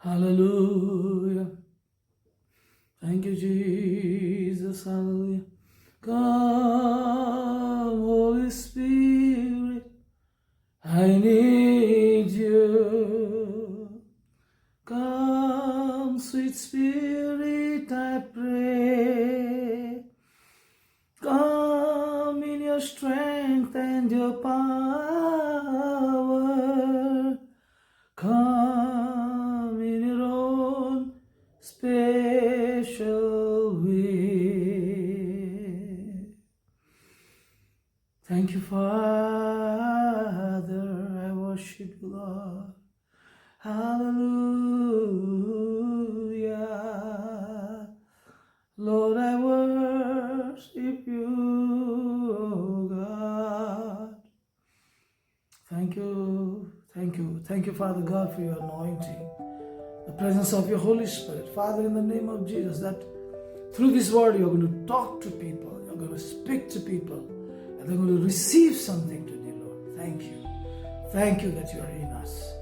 Hallelujah. Thank you, Jesus. Hallelujah. Come, Holy Spirit, I need you. Come, sweet Spirit, I pray. Come in your strength and your power. Come in your own special way. Thank you, Father. I worship you, Lord. Hallelujah. Lord, I worship you, oh God. Thank you, Father God, for your anointing, the presence of your Holy Spirit. Father, in the name of Jesus, that through this word you're going to talk to people, you're going to speak to people, and they're going to receive something today, Lord. Thank you. Thank you that you are in us.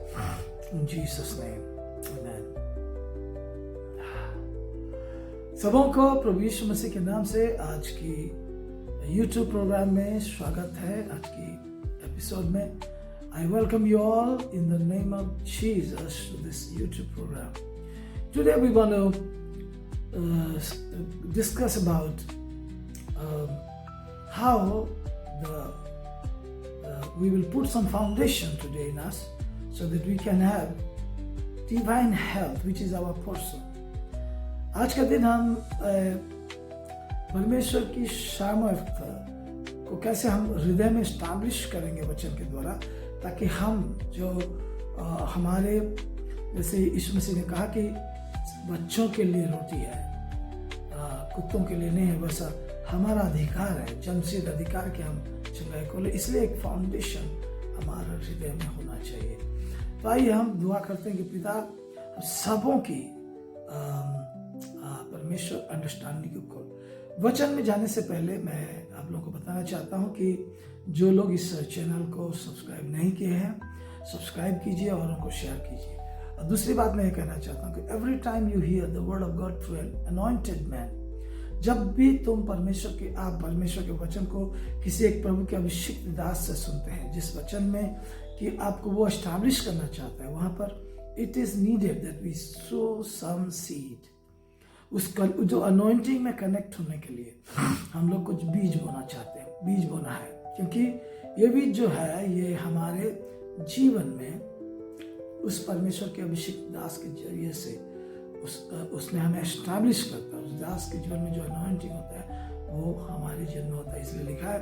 In Jesus' name, amen. सबों को प्रभु यीशु मसीह के नाम से आज की YouTube programme में स्वागत है. आज की एपिसोड में I welcome you all in the name of Jesus to this YouTube program. Today we want to discuss about how we will put some foundation today in us so that we can have divine health, which is our portion. आज का दिन हम परमेश्वर की सामर्थ्य को कैसे हम हृदय में स्टैब्लिश करेंगे वचन के द्वारा, ताकि हम जो हमारे जैसे यीशु मसीह ने कहा कि बच्चों के लिए रोटी है, कुत्तों के लिए नहीं है, वैसा हमारा अधिकार है, जन्मसिद्ध अधिकार कि हम चंगाई को ले. इसलिए एक फाउंडेशन हमारे हृदय में होना चाहिए. तो आइए हम दुआ करते हैं कि पिता सबों की परमेश्वर अंडरस्टैंडिंग को खोल. वचन में जाने से पहले मैं आप लोगों को बताना चाहता हूं कि जो लोग इस चैनल को सब्सक्राइब नहीं किए हैं, सब्सक्राइब कीजिए और उनको शेयर कीजिए. और दूसरी बात मैं ये कहना चाहता हूं कि every time you here the word of God through an anointed man, जब भी तुम आप परमेश्वर के वचन को किसी एक प्रभु के अभिषिक्त दास से सुनते हैं, जिस वचन में कि आपको वो एस्टैब्लिश करना चाहता है, वहां पर it is needed that we sow some seed. उसका जो अनॉइंटिंग में कनेक्ट होने के लिए हम लोग कुछ बीज बोना चाहते हैं, बीज बोना है, क्योंकि ये बीज जो है ये हमारे जीवन में उस परमेश्वर के अभिषिक्त दास के जरिए से उसने हमें एस्टैब्लिश करता है. उस दास के जीवन में जो अनॉइंटिंग होता है वो हमारे जीवन में होता है. इसलिए लिखा है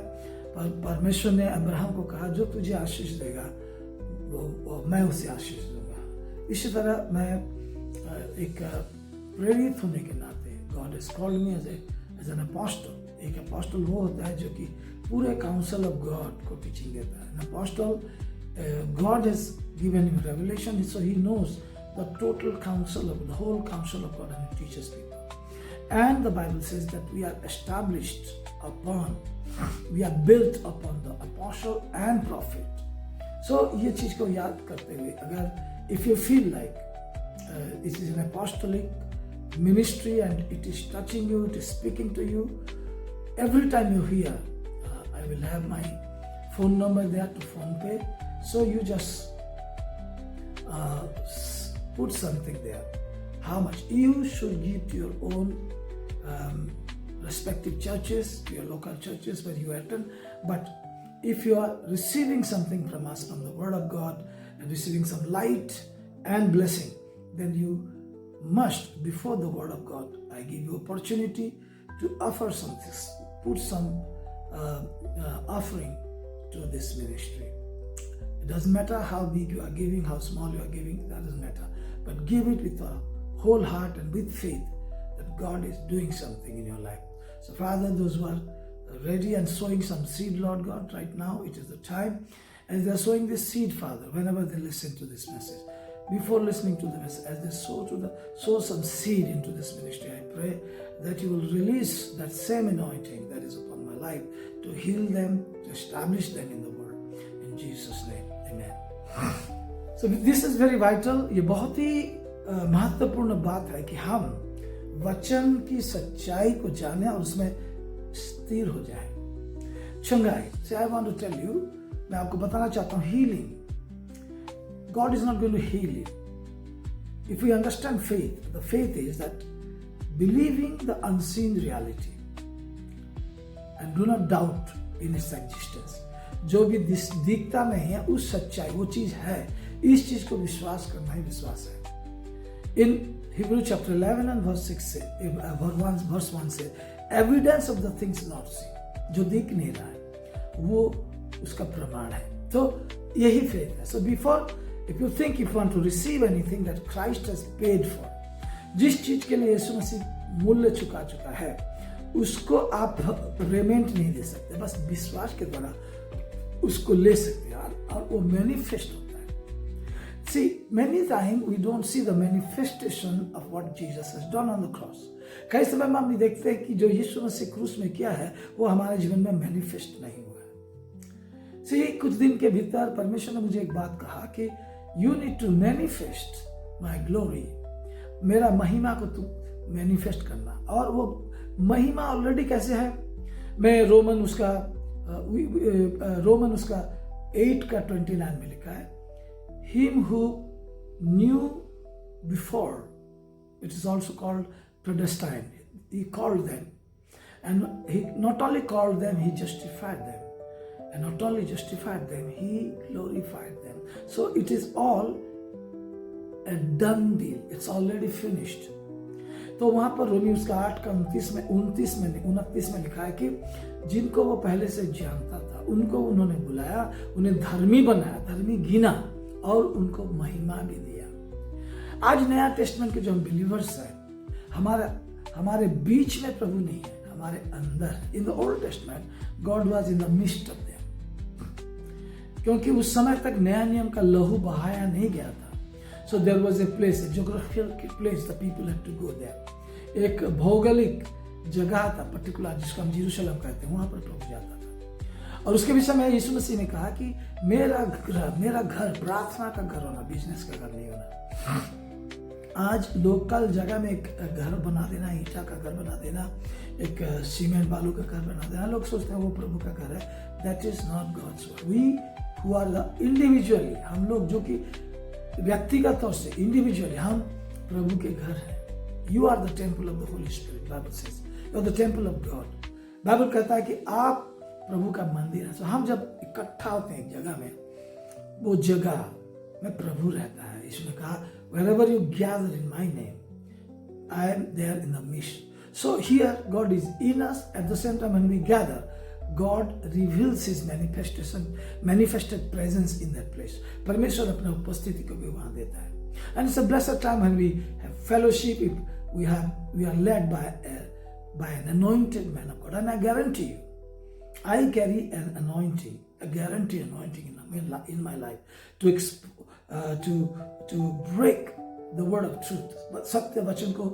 परमेश्वर ने अब्राहम को कहा, जो तुझे आशीष देगा वो मैं उसे आशीष दूंगा. इसी तरह मैं एक प्रेरित होने के नाते God has called me as an apostle. एक अपोस्टल वो होता है जो कि पूरे काउंसिल ऑफ गॉड को टीचिंग देता है. An apostle God has given him revelation, so he knows the total council of the whole council of God and he teaches people. And the Bible says that we are established upon, we are built upon the apostle and prophet. So ये चीज को याद करते हुए, अगर if you feel like it is an apostolic ministry and it is touching you, it is speaking to you, every time you hear, I will have my phone number there to phone pay, so you just put something there, how much you should give to your own respective churches, to your local churches where you attend. But if you are receiving something from us, from the word of God, and receiving some light and blessing, then you must, before the word of God, I give you opportunity to offer something, put some offering to this ministry. It doesn't matter how big you are giving, how small you are giving, that doesn't matter. But give it with a whole heart and with faith that God is doing something in your life. So Father, those who are ready and sowing some seed, Lord God, right now it is the time. As they are sowing this seed, Father, whenever they listen to this message, before listening to the message, as they sow some seed into this ministry, I pray that you will release that same anointing that is upon my life to heal them, to establish them in the word. In Jesus' name, amen. So this is very vital. ये बहुत ही महत्वपूर्ण बात है कि हम वचन की सच्चाई को जाने और उसमें स्थिर हो जाए। चंगाई से I want to tell you, मैं आपको बताना चाहता हूं, healing, God is not going to heal you if you understand faith. The faith is that believing the unseen reality and do not doubt in its existence. जो भी दिखता नहीं है उस सच्चाई, वो चीज है, इस चीज को विश्वास करना ही विश्वास है। इन Hebrew chapter 11 and verse 6 से verse 1 से evidence of the things not seen, जो दिख नहीं रहा है वो उसका प्रमाण है। तो यही फेथ है। So before, if you think you want to receive anything that Christ has paid for, जिस चीज के लिए यीशु मसीह मूल्य चुका है उसको आप पेमेंट नहीं दे सकते, बस विश्वास के द्वारा उसको ले सकते हैं और वो मैनिफेस्ट होता है। See, many times we don't see the manifestation of what Jesus has done on the cross. कई समय में हम देखते हैं कि जो यीशु मसीह क्रूस में किया है वो हमारे जीवन में मैनिफेस्ट नहीं हुआ है। See, कुछ दिन के भीतर परमेश्वर ने मुझे एक बात कहा कि you need to manifest my glory, मेरा महिमा को तू मैनिफेस्ट करना। और वो महिमा ऑलरेडी कैसे है, मैं रोमन उसका 8:29 में लिखा है, Him who knew before, it is also called predestined. He called them, and he not only called them, he justified them, and not only justified them, he glorified them. So it is all a done deal. It's already finished. तो वहां पर रोमी उसका 8:29 में लिखा है कि जिनको वो पहले से जानता था उनको उन्होंने बुलाया, उन्हें धर्मी बनाया, धर्मी गिना और उनको महिमा भी दिया। आज नया टेस्टमेंट के जो हम बिलीवर्स हैं, हमारे बीच में प्रभु नहीं है, हमारे अंदर। In the old testament God was in the mist of them, क्योंकि उस समय तक नया नियम का लहू बहाया नहीं गया था। So there was a place, a geographical place, the people had to go there. एक भौगोलिक जगह था पर्टिकुलर जिसको हम यरूशलेम कहते हैं, वहां पर प्रभु जाता था। और उसके विषय में यीशु मसीह ने कहा कि मेरा घर प्रार्थना का घर होना, बिजनेस का घर नहीं होना। आज लोकल जगह में एक घर बना देना, ईंटा का घर बना देना, एक सीमेंट बालू का घर बना देना, लोग सोचते हैं वो प्रभु का घर है। That is not God's work. We who are the individually, हम लोग जो कि व्यक्तिगत तौर से इंडिविजुअली हम प्रभु के घर हैं। You are the temple of the Holy Spirit, Bible says you are the temple of God. Bible कहता है कि आप प्रभु का मंदिर है। तो हम जब इकट्ठा होते हैं एक जगह में, वो जगह में प्रभु रहता है। यीशु ने कहा, wherever you gather in my name, I am there in the midst. So here God is in us. At the same time when we gather, God reveals His manifested presence in that place. परमेश्वर अपने उपस्थिति को भी वहां देता है। And it's a blessed time when we have fellowship. We are led by an anointed man of God. And I guarantee you, I carry an anointing, a guarantee anointing in my life to break the word of truth. सत्य वचन को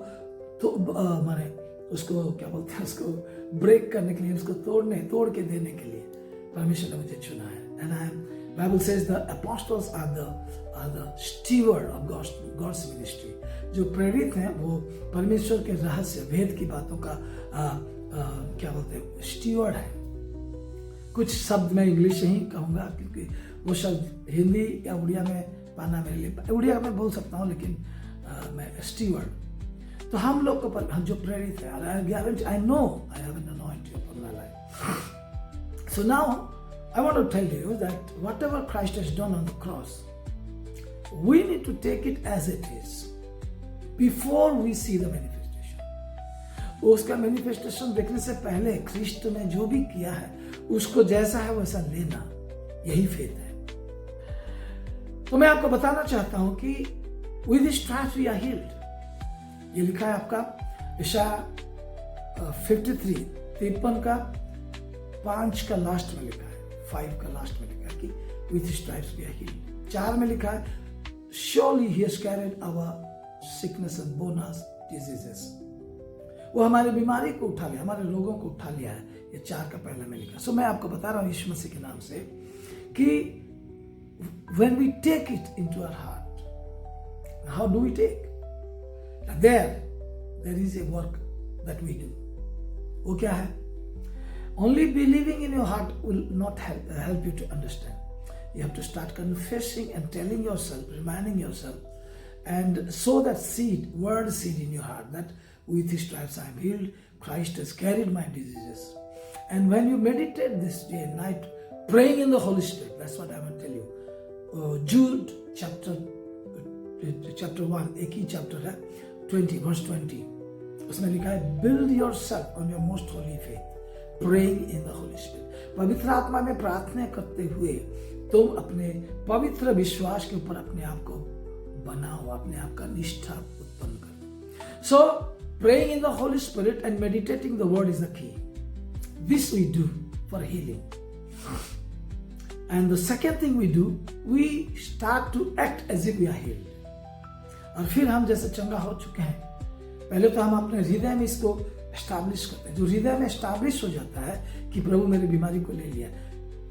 तो माने उसको क्या बोलते हैं, उसको ब्रेक करने के लिए, उसको तोड़ के देने के लिए परमेश्वर ने मुझे चुना है। And Bible says the apostles are the steward of God's ministry. जो प्रेरित हैं वो परमेश्वर के रहस्य भेद की बातों का क्या बोलते हैं, स्टीवर्ड है। कुछ शब्द मैं इंग्लिश ही कहूँगा क्योंकि वो शब्द हिंदी या उड़िया में पाना मेरे लिए, उड़िया में बोल सकता हूँ लेकिन मैं स्टीवर्ड। तो हम लोग को हम जो प्रेरित है, I know I have an anointing upon my life. So now I want to tell you that whatever Christ has done on the cross, we need to take it as it is before we see the manifestation. उसका manifestation देखने से पहले Christ ने जो भी किया है उसको जैसा है वैसा लेना, यही फेथ है। तो मैं आपको बताना चाहता हूं कि with his stripes we are healed। ये लिखा है आपका यशायाह 53 का 5 का लास्ट में लिखा है, 5 का लास्ट में लिखा है कि with his stripes we are healed। 4 में लिखा है surely he has carried our sickness and borne our diseases। वो हमारे बीमारी को उठा लिया, हमारे रोगों को उठा लिया है। ये 4 का पहला में लिखा। सो मैं आपको बता रहा हूँ यीशु मसीह के नाम से कि when we take it into our heart, how do we take? There is a work that we do. वो क्या है? Only believing in your heart will not help you to understand. You have to start confessing and telling yourself, reminding yourself, and sow that seed, word seed in your heart, that with his stripes I am healed. Christ has carried my diseases. And when you meditate this day and night, praying in the Holy Spirit, that's what I will tell you. Jude chapter 1, एक ही chapter है, 20, verse 20. उसमें लिखा है, build yourself on your most holy faith, praying in the Holy Spirit. पवित्र आत्मा में प्रार्थना करते हुए तुम अपने पवित्र विश्वास के ऊपर अपने आप को बनाओ, अपने आप का निष्ठा उत्पन्न करो. So praying in the Holy Spirit and meditating the word is the key. This we do for healing. And the second thing we do, we start to act as if we are healed. और फिर हम जैसे चंगा हो चुके हैं, पहले तो हम अपने हृदय में इसको एस्टैब्लिश करते हैं. जो हृदय में एस्टैब्लिश हो जाता है कि प्रभु मेरी बीमारी को ले लिया,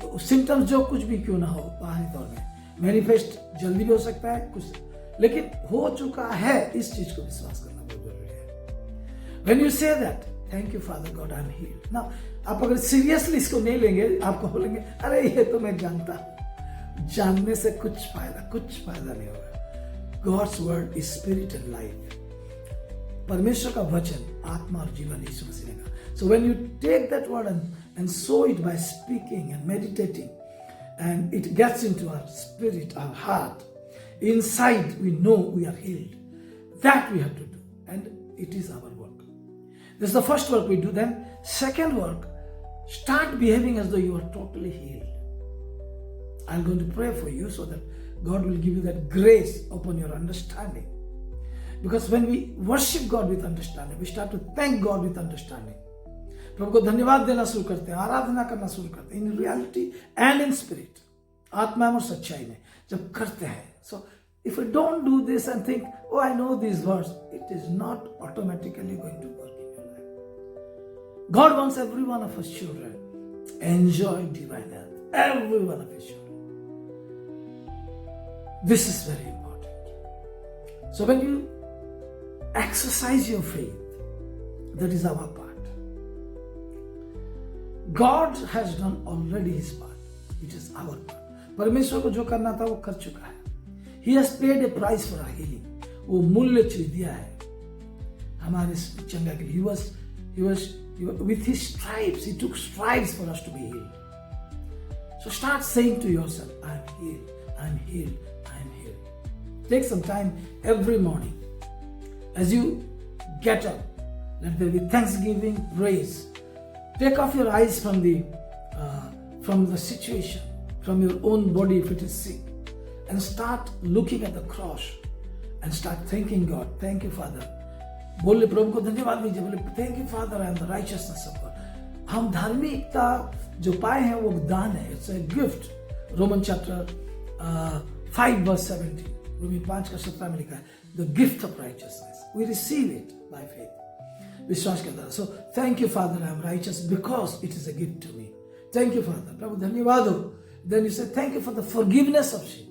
तो सिम्टम्स जो कुछ भी क्यों ना हो बाहरी तौर में मैनिफेस्ट जल्दी भी हो सकता है कुछ, लेकिन हो चुका है, इस चीज को विश्वास करना बहुत जरूरी है. When you say that, thank you Father God, I'm healed. Now, आप अगर सीरियसली इसको नहीं लेंगे, आपको बोलेंगे अरे ये तो मैं जानता हूं. जानने से कुछ फायदा नहीं होगा. God's word is spirit and life. परमेश्वर का वचन आत्मा और जीवन यीशु मसीह ने कहा. So when you take that word and sow it by speaking and meditating, and it gets into our spirit, our heart, inside we know we are healed. That we have to do, and it is our work. This is the first work we do. Then second work, start behaving as though you are totally healed. I'm going to pray for you so that God will give you that grace upon your understanding. Because when we worship God with understanding, we start to thank God with understanding. प्रभु को धन्यवाद देना शुरू करते हैं, आराधना करना शुरू करते हैं, in reality and in spirit, आत्मा और सच्चाई में जब करते हैं. So if we don't do this and think, oh I know these words, it is not automatically going to work in your life. God wants every one of us children enjoy divine health. Every one of his children. This is very important. So when you exercise your faith, that is our part. God has done already his part. It is our part. परमेश्वर को जो करना था वो कर चुका है. He has paid a price for our healing. वो मूल्य चुन दिया है हमारे चंगा के लिए. He was with his stripes. He took stripes for us to be healed. So start saying to yourself, I am healed. I am healed. I am healed. Take some time every morning. As you get up, let there be thanksgiving, praise. Take off your eyes from the situation, from your own body if it is sick, and start looking at the cross and start thanking God. Thank you, Father. बोले प्रभु को धन्यवाद दीजिए. बोले thank you, Father. I am the righteousness of God. हम धार्मिकता जो पाए हैं वो दान है. It's a gift. Romans chapter 5 verse 17. रोमी 5 का 17 में लिखा है. The gift of righteousness. We receive it by faith. विश्वास के द्वारा. So thank you Father, I am righteous because it is a gift to me. Thank you Father. प्रभु धन्यवाद हो. Then you say thank you for the forgiveness of sin.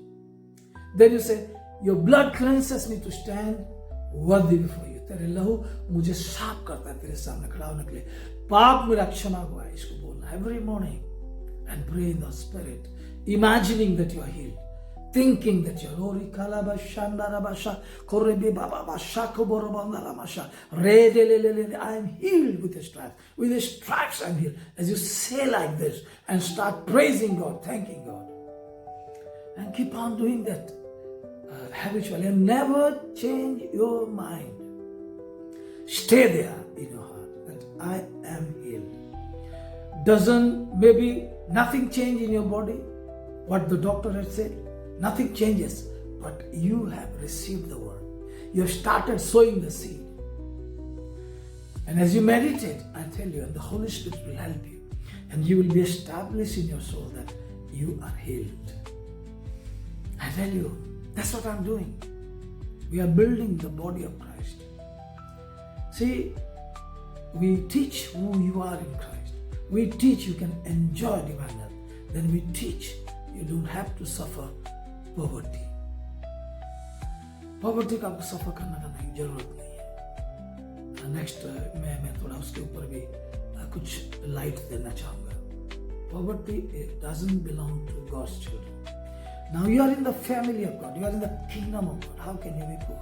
Then you say your blood cleanses me to stand worthy before you. तेरे लहू मुझे साफ करता है तेरे सामने खड़ा होने के लिए. पाप मेरा क्षमा हुआ है, इसको बोलना every morning and pray in the spirit, imagining that you are healed. Thinking that you're Ori Kalaba Shandarabasha Korebe Baba Bashako Borobandamasha Redelele, I am healed with the stripes. With the stripes I'm healed. As you say like this and start praising God, thanking God. And keep on doing that habitually and never change your mind. Stay there in your heart that I am healed. Doesn't maybe nothing change in your body? What the doctor had said? Nothing changes, but you have received the word. You have started sowing the seed. And as you meditate, I tell you, and the Holy Spirit will help you, and you will be established in your soul that you are healed. I tell you, that's what I'm doing. We are building the body of Christ. See, we teach who you are in Christ. We teach you can enjoy divine health. Then we teach you don't have to suffer poverty. Poverty का आपको सफर करने का नहीं जरूरत नहीं है. Next मैं थोड़ा उसके ऊपर भी कुछ लाइट देना चाहूँगा. Poverty, it doesn't belong to God's children. Now you are in the family of God. You are in the kingdom of God. How can you be poor?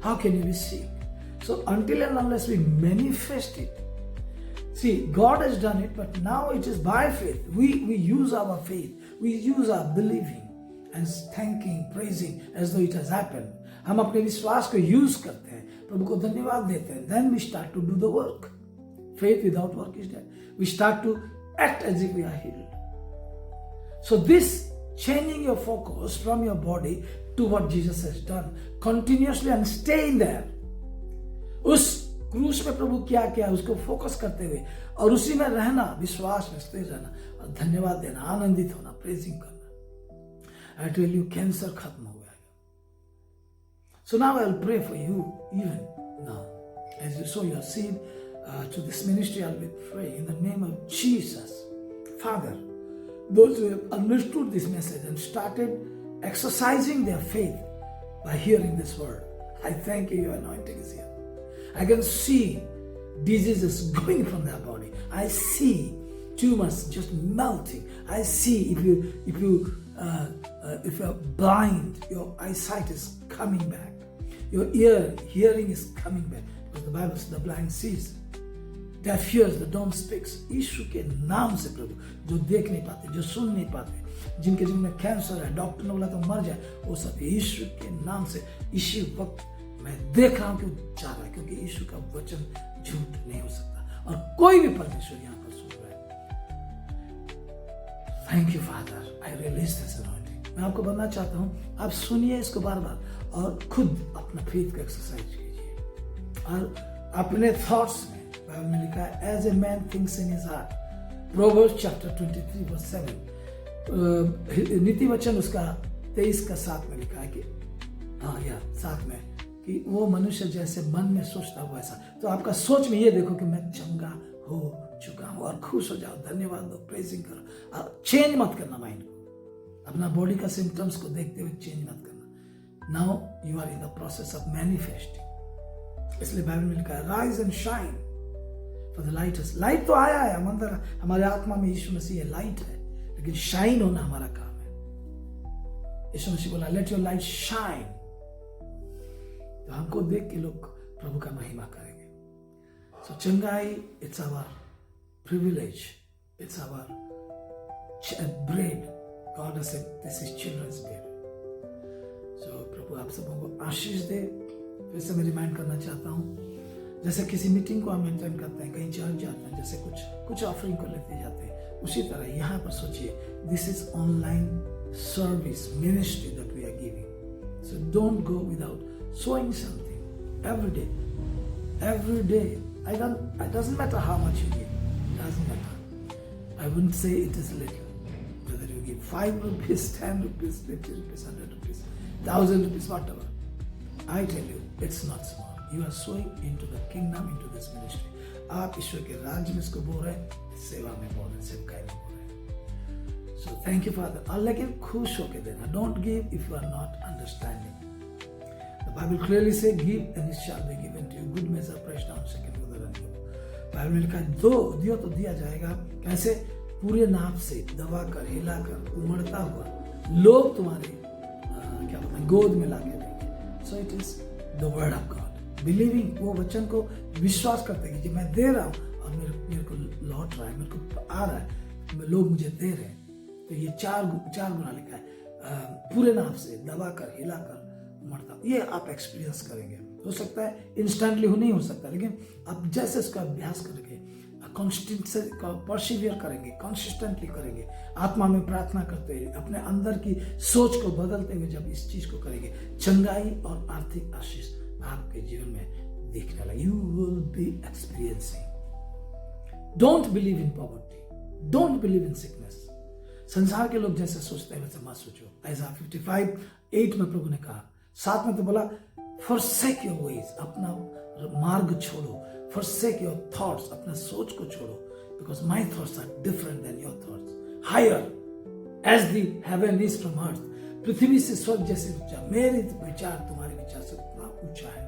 How can you be sick? So until and unless we manifest it, see, God has done it, but now it is by faith. We use our faith. We use our believing and thanking, praising as though it has happened. हम अपने विश्वास को use करते हैं, प्रभु को धन्यवाद देते हैं. Then we start to do the work. Faith without work is dead. We start to act as if we are healed. So this changing your focus from your body to what Jesus has done continuously and staying there. उस क्रूस में प्रभु क्या किया उसको focus करते हुए और उसी में रहना, विश्वास में स्थिर रहना और धन्यवाद देना, आनंदित होना, प्रेजिंग करना. I tell you, कैंसर खत्म हो गया. So now I'll pray for you even now. As you sow your seed to this ministry, I'll be praying in the name of Jesus. Father, those who have understood this message and started exercising their faith by hearing this word, I thank you, your anointing is here. I can see diseases going from their body. I see tumors just melting. I see if you're blind, your eyesight is coming back. Your hearing is coming back. Because the Bible says the blind sees, deaf hears, the dumb speaks. यीशु के नाम से प्रभु, जो देख नहीं पाते, जो सुन नहीं पाते, जिनमें कैंसर है, डॉक्टर ने बोला तो मर जाए, वो सब यीशु के नाम से इसी वक्त मैं देख रहा हूं कि वो जा रहा है, क्योंकि यीशु का वचन झूठ नहीं हो सकता. और कोई भी परमेश्वर यहां पर सुन रहा है. Thank you father, I release this anointing. मैं आपको बताना चाहता हूं, आप सुनिए इसको बार बार और खुद अपना फेथ का एक्सरसाइज कीजिए. और अपने थॉट्स में बाइबल में लिखा है, as a man thinks in his heart. Proverbs chapter 23 verse 7, नीति वचन उसका 23 का 7 में लिखा है कि 7 में कि वो मनुष्य जैसे मन में सोचता हुआ ऐसा. तो आपका सोच में ये देखो कि मैं चंगा हो चुका हूं और खुश हो जाओ, धन्यवाद दो, प्रेजिंग करो. और चेंज मत करना माइंड को, अपना बॉडी का सिम्टम्स को देखते हुए चेंज मत करना. Now you are in the process of manifesting. इसलिए बाइबल में लिखा है, rise and shine for the light. Light तो आया है, हम अंदर हमारे आत्मा में यीशु मसीह है, लाइट है, लेकिन शाइन होना हमारा काम है. यीशु मसीह बोला, लेट योर लाइट शाइन. तो हमको देख के लोग प्रभु का महिमा करेंगे. सो चंगाई, it's our privilege, it's our bread. God has said this is children's bread. So प्रभु आप सबों को आशीष दे. फिर से मैं रिमाइंड करना चाहता हूँ, जैसे किसी मीटिंग को हम अटेंड करते हैं, कहीं चर्च जाते हैं, जैसे कुछ ऑफरिंग को लेते जाते हैं, उसी तरह यहाँ पर सोचिए, this is online service ministry that we are giving. So don't go without sowing something every day. It doesn't matter how much you give. It doesn't matter. I wouldn't say it is little. Whether you give 5 rupees, 10 rupees, 50 rupees, 100 rupees, 1000 rupees, whatever. I tell you, it's not small. You are sowing into the kingdom, into this ministry. आप ईश्वर के राज्य में इसको बोल रहे हैं, सेवा में बोल रहे हैं, सेवकाई में बोल रहे हैं. So thank you, Father. और लेकिन खुश होके देना. Don't give if you are not understanding. The Bible clearly says, give and it shall be given to you. Good measure, pressed down, shaken together and given. Bible में लिखा है, दियो तो दिया जाएगा. कैसे? पूरे नाप से दबा कर, हिला कर, उमड़ता हुआ लोग तुम्हारे क्या बोलते हैं, गोद में लाके देंगे. So it is the word of God. Believing, वो वचन को विश्वास करते हैं कि मैं दे रहा हूँ और मेरे को लौट रहा है, मेरे को आ रहा है, लोग मुझे दे रहे हैं. तो ये चार गुना लिखा है, पूरे नाप से दबा कर, हिला कर, उमड़ता. ये आप एक्सपीरियंस करेंगे. हो सकता है इंस्टेंटली नहीं हो सकता, लेकिन आप जैसे इसका अभ्यास करके परसिवियर करेंगे, कंसिस्टेंटली करेंगे, आत्मा में प्रार्थना करते हुए, अपने अंदर की सोच को बदलते हुए जब इस चीज को करेंगे, चंगाई और आर्थिक आशीष आपके जीवन में दिखने लगे. You will be experiencing. Don't believe in poverty, don't believe in sickness. संसार के लोग जैसे सोचते हैं वैसे मत सोचो. Isaiah 55:8 में प्रभु ने कहा, 7 में तो बोला, forsake your ways, अपना मार्ग छोड़ो. forsake your thoughts, अपना सोच को छोड़ो. because my thoughts are different than your thoughts. higher as the heaven is from earth. पृथ्वी से स्वर्ग जैसे ऊंचा मेरे विचार तुम्हारे विचार से उतना ऊंचा है.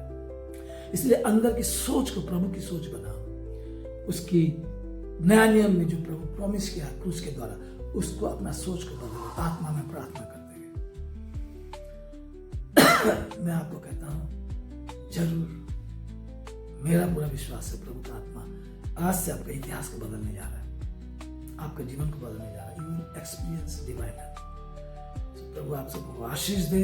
इसलिए अंदर की सोच को प्रभु की सोच बनाओ। उसकी नया नियम में जो प्रभु प्रॉमिस किया क्रूस के द्वारा, उसको अपना सोच को बदलो आत्मा में प्रार्थना करते हुए। मैं आपको कहता हूं, जरूर मेरा पूरा विश्वास है प्रभु का आत्मा आज से आपके इतिहास को बदलने जा रहा है, आपके जीवन को बदलने जा रहा है। You experience divine help. प्रभु आप सबको आशीष दे।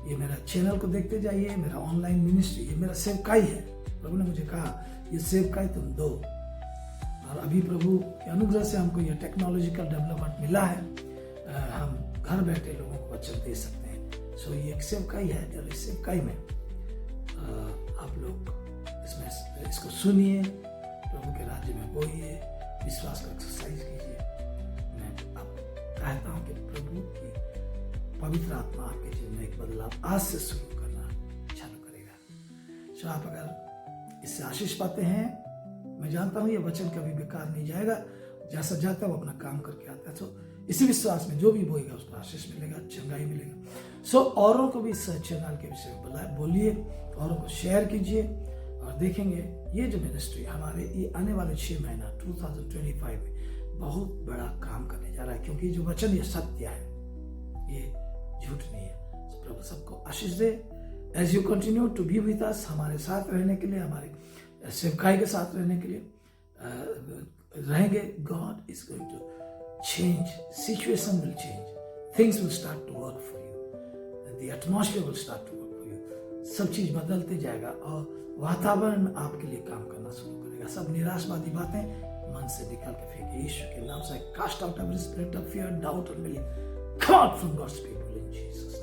ये मेरा चैनल को देखते जाइए, मेरा ऑनलाइन मिनिस्ट्री, ये मेरा सेवकाई है। प्रभु ने मुझे कहा ये सेवकाई तुम दो, और अभी प्रभु के अनुग्रह से हमको ये टेक्नोलॉजिकल डेवलपमेंट मिला है, हम घर बैठे लोगों को वचन दे सकते हैं। सो ये एक सेवकाई है, और इस सेवकाई में आप लोग इसमें इसको सुनिए, प्रभु के राज्य में बोइए, विश्वास को एक्सरसाइज कीजिए। मैं आप कहता हूँ कि प्रभु की पवित्र आत्मा आपके जीवन में एक बदलाव आज से शुरू करना चालू करेगा। सो आप अगर इससे आशीष पाते हैं, मैं जानता हूं ये वचन कभी बेकार नहीं जाएगा, जैसा जाता है वो अपना काम करके आता है। तो इसी विश्वास में जो भी बोएगा उसको आशीष मिलेगा, चंगाई मिलेगा। सो औरों को भी इस चैनल के विषय में बोलिए, औरों को शेयर कीजिए, और देखेंगे ये जो मिनिस्ट्री हमारे ये आने वाले 6 महीना 2025 में बहुत बड़ा काम करने जा रहा है, क्योंकि जो वचन ये सत्य है, ये झूठ नहीं है। तो प्रभु सबको आशीष दे। As you continue to be with us, हमारे साथ रहने के लिए, हमारे सेवकाई के साथ रहने के लिए रहेंगे। God is going to change, situation will change, things will start to work for you, the atmosphere will start to work for you. सब चीज बदलते जाएगा और वातावरण आपके लिए काम करना शुरू करेगा। सब निराशवादी बातें मन से निकाल के फेंके यीशु के नाम से। Cast out every spirit of fear, doubt और मिली, come out from God's people in Jesus'